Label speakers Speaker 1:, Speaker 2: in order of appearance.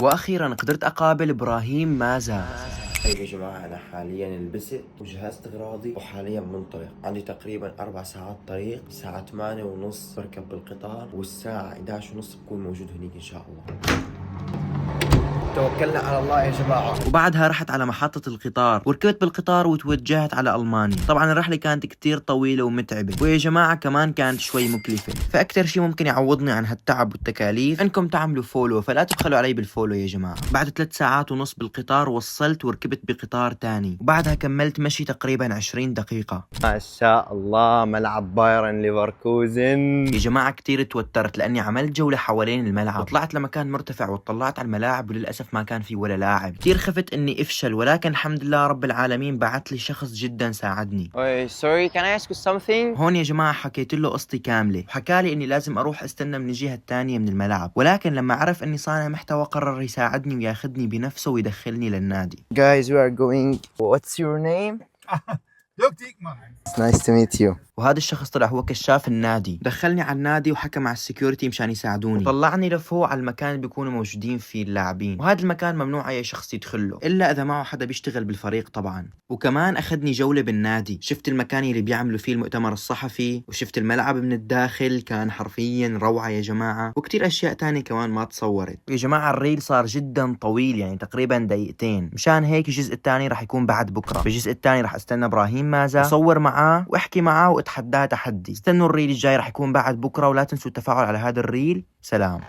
Speaker 1: واخيرا قدرت اقابل ابراهيم مازا.
Speaker 2: طيب يا جماعة، أنا حاليا لبست وجهزت أغراضي وحاليا منطلق. عندي تقريبا 4 ساعات طريق، الساعة 8:30 بركب بالقطار، والساعة 11:30 بكون موجود هنيك إن شاء الله. توكلنا على الله يا جماعة.
Speaker 1: وبعدها رحت على محطة القطار وركبت بالقطار وتوجهت على ألمانيا. طبعا الرحلة كانت كتير طويلة ومتعبة، ويا جماعة كمان كانت شوي مكلفة. فأكتر شي ممكن يعوضني عن هالتعب والتكاليف انكم تعملوا فولو، فلا تبخلوا علي بالفولو يا جماعة. بعد 3 ساعات ونص بالقطار وصلت وركبت بقطار تاني، وبعدها كملت مشي تقريبا 20 دقيقة.
Speaker 2: ما شاء الله، ملعب بايرن ليفركوزن.
Speaker 1: يا جماعة كتير توترت لأني عملت جولة حوالين الملعب وطلعت لمكان مرتفع وطلعت على الملاعب، وللأسف ما كان في ولا لاعب. كتير خفت إني أفشل، ولكن الحمد لله رب العالمين بعت لي شخص جدا ساعدني.
Speaker 2: sorry, can I ask you something?
Speaker 1: هون يا جماعة حكيت له قصتي كاملة، وحكى لي إني لازم أروح استنى من الجهة الثانية من الملعب، ولكن لما عرف إني صانع محتوى قرر يساعدني وياخذني بنفسه ويدخلني للنادي.
Speaker 2: Guys, we are going. What's your name? It's nice to meet you.
Speaker 1: وهذا الشخص طلع هو كشاف النادي، دخلني على النادي وحكى مع السكيورتي مشان يساعدوني، وطلعني لفوق على المكان اللي بيكونوا موجودين فيه اللاعبين. وهذا المكان ممنوع اي شخص يدخله الا اذا معه حدا بيشتغل بالفريق طبعا. وكمان اخذني جولة بالنادي، شفت المكان اللي بيعملوا فيه المؤتمر الصحفي، وشفت الملعب من الداخل، كان حرفيا روعة يا جماعة. وكتير اشياء تانية كمان ما تصورت. يا جماعة الريل صار جدا طويل، يعني تقريبا دقيقتين، مشان هيك الجزء الثاني راح يكون بعد بكرة. بالجزء الثاني راح استنى ابراهيم مازا، اصور معاه واحكي معاه واتحداه تحدي. استنوا الريل الجاي راح يكون بعد بكرة، ولا تنسوا التفاعل على هذا الريل. سلام.